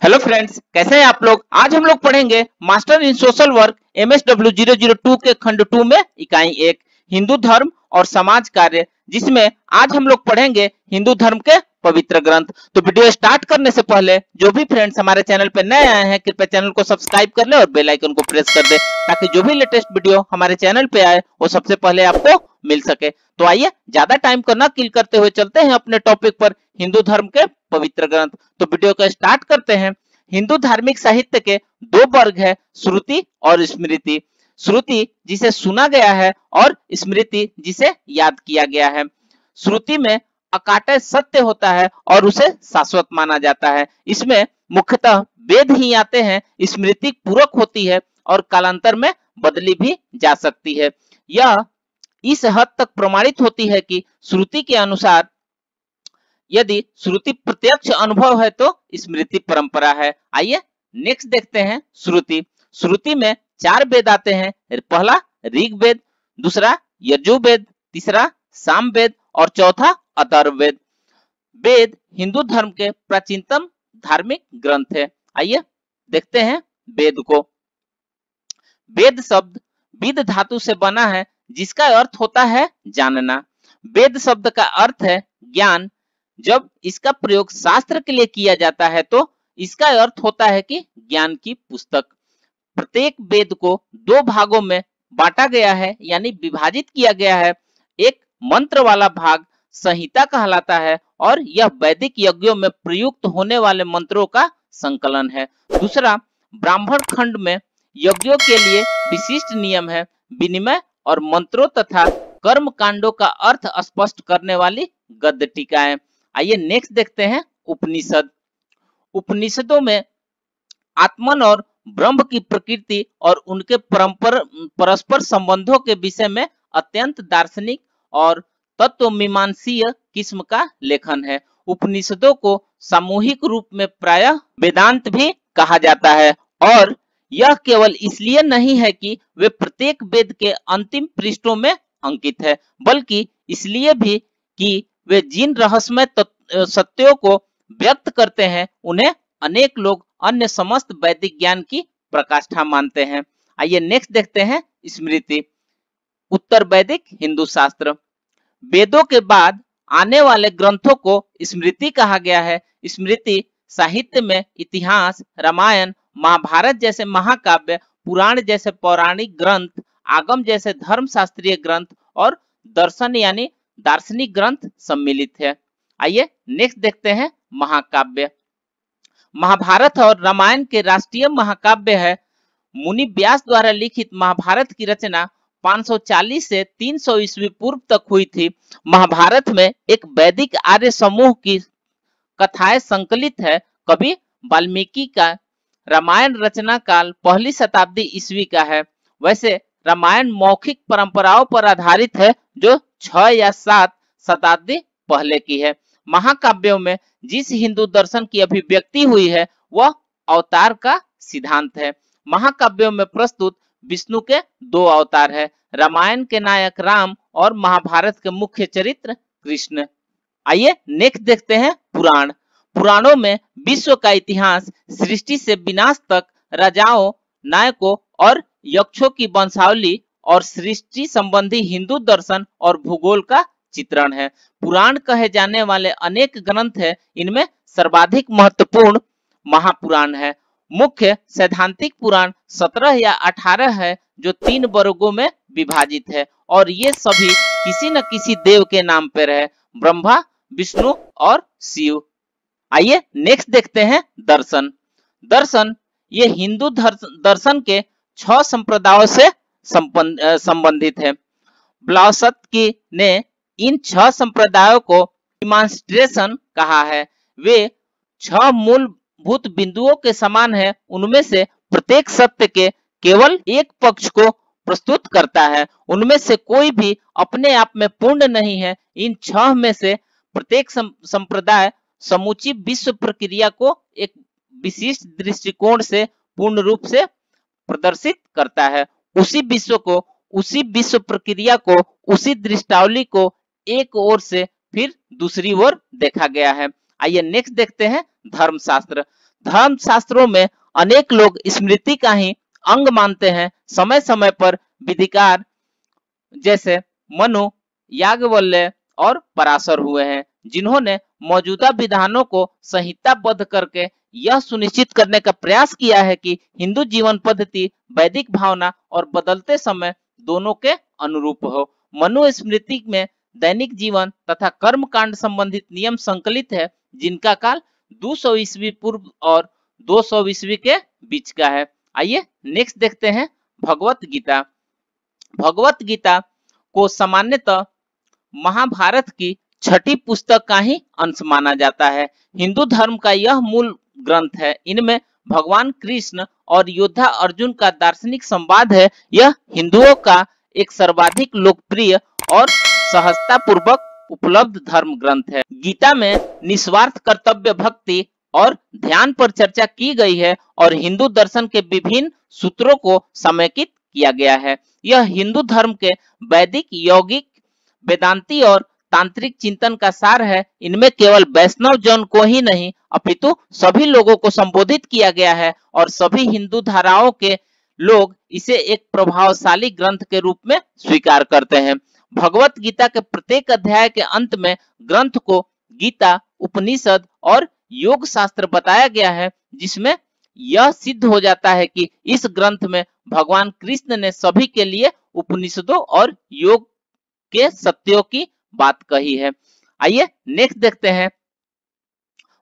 Hello friends, कैसे हैं आप लोग। आज हम लोग पढ़ेंगे master in social work MSW 002 के खंड 2 में इकाई 1 हिंदू धर्म और समाज कार्य, जिसमें आज हम लोग पढ़ेंगे हिंदू धर्म के पवित्र ग्रंथ। तो वीडियो स्टार्ट करने से पहले जो भी फ्रेंड्स हमारे चैनल पे नए आए हैं, कृपया चैनल को सब्सक्राइब कर ले और बेल आइकन को प्रेस कर दे, ताकि जो भी लेटेस्ट वीडियो हमारे चैनल पे आए वो सबसे पहले आपको मिल सके। तो आइए ज्यादा टाइम को ना किल करते हुए चलते हैं अपने टॉपिक पर, हिंदू धर्म के पवित्र ग्रंथ। तो वीडियो को स्टार्ट करते हैं। हिंदू धार्मिक साहित्य के दो वर्ग है, श्रुति और स्मृति। श्रुति जिसे सुना गया है और स्मृति जिसे याद किया गया है। श्रुति में अकाट्य सत्य होता है और उसे शाश्वत माना जाता है। इसमें मुख्यतः वेद ही आते हैं। स्मृति पूरक होती है और कालांतर में बदली भी जा सकती है। यह इस हद तक प्रमाणित होती है कि श्रुति के अनुसार यदि श्रुति प्रत्यक्ष अनुभव है तो स्मृति परंपरा है। आइए नेक्स्ट देखते हैं श्रुति। श्रुति में 4 वेद आते हैं। पहला ऋग्वेद, दूसरा यजुर्वेद, तीसरा सामवेद और चौथा अथर्ववेद। वेद हिंदू धर्म के प्राचीनतम धार्मिक ग्रंथ है। आइए देखते हैं वेद को। वेद शब्द विद धातु से बना है, जिसका अर्थ होता है जानना। वेद शब्द का अर्थ है ज्ञान। जब इसका प्रयोग शास्त्र के लिए किया जाता है तो इसका अर्थ होता है कि ज्ञान की पुस्तक। प्रत्येक वेद को 2 भागों में बांटा गया है, यानी विभाजित किया गया है। एक मंत्र वाला भाग संहिता कहलाता है और यह वैदिक यज्ञों में प्रयुक्त होने वाले मंत्रों का संकलन है। दूसरा ब्राह्मण खंड में यज्ञों के लिए विशिष्ट नियम है, विनिमय और मंत्रों तथा कर्म कांडों का अर्थ स्पष्ट करने वाली गद्य टीकाएं। आइए नेक्स्ट देखते हैं उपनिषद। उपनिषदों में आत्मन और ब्रह्म की प्रकृति और उनके परस्पर संबंधों के विषय में अत्यंत दार्शनिक और तत्वमीमांसीय किस्म का लेखन है। उपनिषदों को सामूहिक रूप में प्रायः वेदांत भी कहा जाता है, और यह केवल इसलिए नहीं है कि वे प्रत्येक वेद के अंतिम पृष्ठों में अंकित है, बल्कि इसलिए भी कि वे जिन रहस्यमय सत्यों को व्यक्त करते हैं उन्हें अनेक लोग अन्य समस्त वैदिक ज्ञान की प्रकाष्ठा मानते हैं। आइए नेक्स्ट देखते हैं स्मृति। उत्तर वैदिक हिंदू शास्त्र। वेदों के बाद आने वाले ग्रंथों को स्मृति कहा गया है। स्मृति साहित्य में इतिहास, रामायण, महाभारत जैसे महाकाव्य, पुराण जैसे पौराणिक ग्रंथ, आगम जैसे धर्मशास्त्रीय ग्रंथ और दर्शन यानी दार्शनिक ग्रंथ सम्मिलित है। आइए नेक्स्ट देखते हैं महाकाव्य। महाभारत और रामायण के राष्ट्रीय महाकाव्य है। मुनि व्यास द्वारा लिखित महाभारत की रचना 540 से 300 ईस्वी पूर्व तक हुई थी। महाभारत में एक वैदिक आर्य समूह की कथाएं संकलित है। कवि वाल्मीकि का रामायण रचना काल 1ली शताब्दी ईस्वी का है। वैसे रामायण मौखिक परंपराओं पर आधारित है जो 6 या 7 शताब्दी पहले की है। महाकाव्यों में जिस हिंदू दर्शन की अभिव्यक्ति हुई है वह अवतार का सिद्धांत है। महाकाव्यों में प्रस्तुत विष्णु के 2 अवतार है, रामायण के नायक राम और महाभारत के मुख्य चरित्र कृष्ण। आइए नेक्स्ट देखते हैं पुराण। पुराणों में विश्व का इतिहास, सृष्टि से विनाश तक, राजाओं, नायकों और यक्षों की वंशावली और सृष्टि संबंधी हिंदू दर्शन और भूगोल का चित्रण है। पुराण कहे जाने वाले अनेक ग्रंथ है। इनमें सर्वाधिक महत्वपूर्ण महापुराण है। मुख्य सैद्धांतिक पुराण 17 या 18 है, जो 3 वर्गों में विभाजित है और ये सभी किसी न किसी देव के नाम पर है, ब्रह्मा, विष्णु और शिव। आइए नेक्स्ट देखते हैं दर्शन। दर्शन ये हिंदू दर्शन के 6 संप्रदायों से संबंधित है। ब्लावत्स्की ने इन 6 संप्रदायों को डिमांस्ट्रेशन कहा है। वे 6 मूलभूत बिंदुओं के समान है। उनमें से प्रत्येक सत्य के केवल एक पक्ष को प्रस्तुत करता है। उनमें से कोई भी अपने आप में पूर्ण नहीं है। इन 6 में से प्रत्येक संप्रदाय समूची विश्व प्रक्रिया को एक विशिष्ट दृष्टिकोण से पूर्ण रूप से प्रदर्शित करता है। उसी विश्व प्रक्रिया को, उसी दृष्टावली को एक ओर से फिर दूसरी ओर देखा गया है। आइए नेक्स्ट देखते हैं धर्मशास्त्र। धर्म शास्त्रों में अनेक लोग स्मृति का ही अंग मानते हैं। समय समय पर विधिकार जैसे मनु, याज्ञवल्क्य और पराशर हुए हैं, जिन्होंने मौजूदा विधानों को संहिताबद्ध करके यह सुनिश्चित करने का प्रयास किया है कि हिंदू जीवन पद्धति वैदिक भावना और बदलते समय दोनों के अनुरूप हो। मनु स्मृति में दैनिक जीवन तथा कर्म कांड संबंधित नियम संकलित है, जिनका काल 200 ईस्वी पूर्व और 200 ईस्वी के बीच का है। आइए नेक्स्ट देखते हैं भगवत गीता। भगवत गीता को सामान्यतः महाभारत की छठी पुस्तक का ही अंश माना जाता है। हिंदू धर्म का यह मूल ग्रंथ है। इनमें भगवान कृष्ण और योद्धा अर्जुन का दार्शनिक संवाद है। यह हिंदुओं का एक सर्वाधिक लोकप्रिय और सहजता पूर्वक उपलब्ध धर्म ग्रंथ है। गीता में निस्वार्थ कर्तव्य, भक्ति और ध्यान पर चर्चा की गई है और हिंदू दर्शन के विभिन्न सूत्रों को समेकित किया गया है। यह हिंदू धर्म के वैदिक, यौगिक, वेदांती और तांत्रिक चिंतन का सार है। इनमें केवल वैष्णव जन को ही नहीं अपितु सभी लोगों को संबोधित किया गया है और सभी हिंदू धाराओं के लोग इसे एक प्रभावशाली ग्रंथ के रूप में स्वीकार करते हैं। भगवत गीता के प्रत्येक अध्याय के अंत में ग्रंथ को गीता, उपनिषद और योग शास्त्र बताया गया है, जिसमें यह सिद्ध हो जाता है कि इस ग्रंथ में भगवान कृष्ण ने सभी के लिए उपनिषदों और योग के सत्यों की बात कही है। आइए नेक्स्ट देखते हैं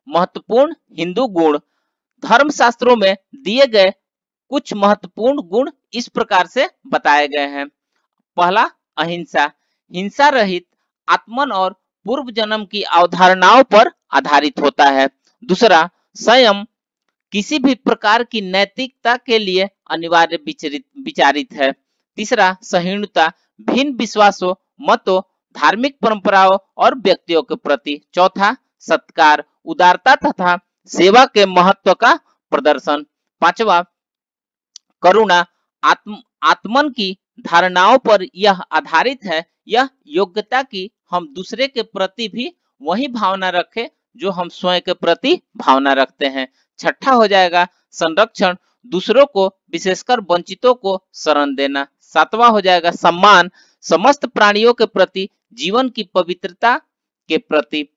महत्वपूर्ण हिंदू गुण। धर्म शास्त्रों में दिए गए कुछ महत्वपूर्ण गुण इस प्रकार से बताए गए हैं। पहला, अहिंसा, हिंसा रहित आत्मन और पूर्व जन्म की अवधारणाओं पर आधारित होता है। दूसरा, संयम, किसी भी प्रकार की नैतिकता के लिए अनिवार्य विचारित है। तीसरा, सहिष्णुता, भिन्न विश्वासों, मतों, धार्मिक परंपराओं और व्यक्तियों के प्रति। चौथा, सत्कार, उदारता तथा सेवा के महत्व का प्रदर्शन। पांचवा, करुणा, आत्मन की धारणाओं पर यह आधारित है। यह योग्यता की हम दूसरे के प्रति भी वही भावना रखें जो हम स्वयं के प्रति भावना रखते हैं। छठा हो जाएगा संरक्षण, दूसरों को विशेषकर वंचितों को शरण देना। सातवां हो जाएगा सम्मान, समस्त प्राणियों के प्रति जीवन की पवित्रता के प्रति।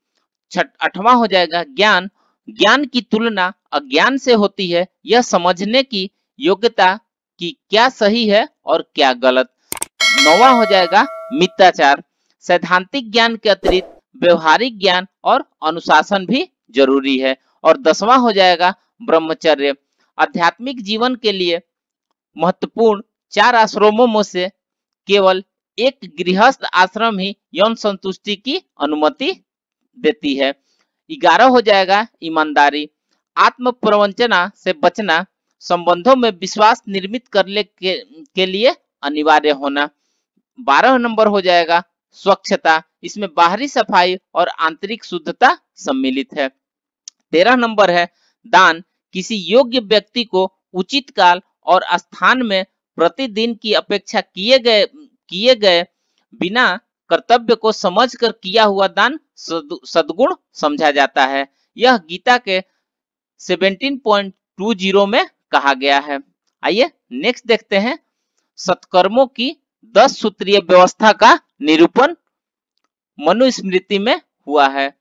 आठवां हो जाएगा ज्ञान, ज्ञान की तुलना अज्ञान से होती है, यह समझने की योग्यता कि क्या सही है और क्या गलत। नौवां हो जाएगा मिथ्याचार, सैद्धांतिक ज्ञान के अतिरिक्त व्यवहारिक ज्ञान और अनुशासन भी जरूरी है। और 10वां हो जाएगा ब्रह्मचर्य, आध्यात्मिक जीवन के लिए महत्वपूर्ण 4 आश्रमों में से केवल एक गृहस्थ आश्रम ही यौन संतुष्टि की अनुमति देती है। 11 हो जाएगा ईमानदारी, आत्म प्रवंचना से बचना, संबंधों में विश्वास निर्मित करने के लिए अनिवार्य होना। 12 नंबर हो जाएगा स्वच्छता, इसमें बाहरी सफाई और आंतरिक शुद्धता सम्मिलित है। 13 नंबर है दान, किसी योग्य व्यक्ति को उचित काल और स्थान में प्रतिदिन की अपेक्षा किए गए बिना कर्तव्य को समझकर किया हुआ दान सद्गुण समझा जाता है। यह गीता के 17.20 में कहा गया है। आइए नेक्स्ट देखते हैं सत्कर्मों की 10 सूत्रीय व्यवस्था का निरूपण मनुस्मृति में हुआ है,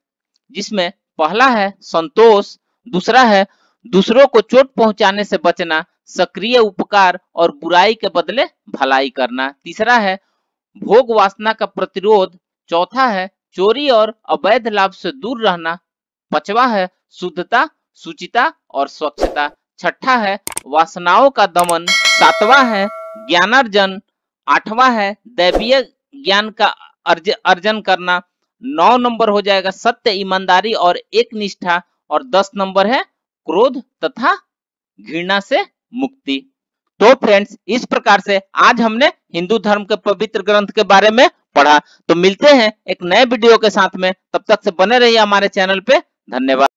जिसमें पहला है संतोष, दूसरा है दूसरों को चोट पहुंचाने से बचना, सक्रिय उपकार और बुराई के बदले भलाई करना। तीसरा है भोग वासना का प्रतिरोध। चौथा है चोरी और अवैध लाभ से दूर रहना। पांचवा है शुद्धता, शुचिता और स्वच्छता। छठा है वासनाओं का दमन। सातवां है ज्ञानार्जन। आठवां है दैवीय ज्ञान का अर्जन करना। 9 नंबर हो जाएगा सत्य, ईमानदारी और एक निष्ठा। और 10 नंबर है क्रोध तथा घृणा से मुक्ति। तो फ्रेंड्स, इस प्रकार से आज हमने हिंदू धर्म के पवित्र ग्रंथ के बारे में पढ़ा। तो मिलते हैं एक नए वीडियो के साथ में, तब तक से बने रहिए हमारे चैनल पे। धन्यवाद।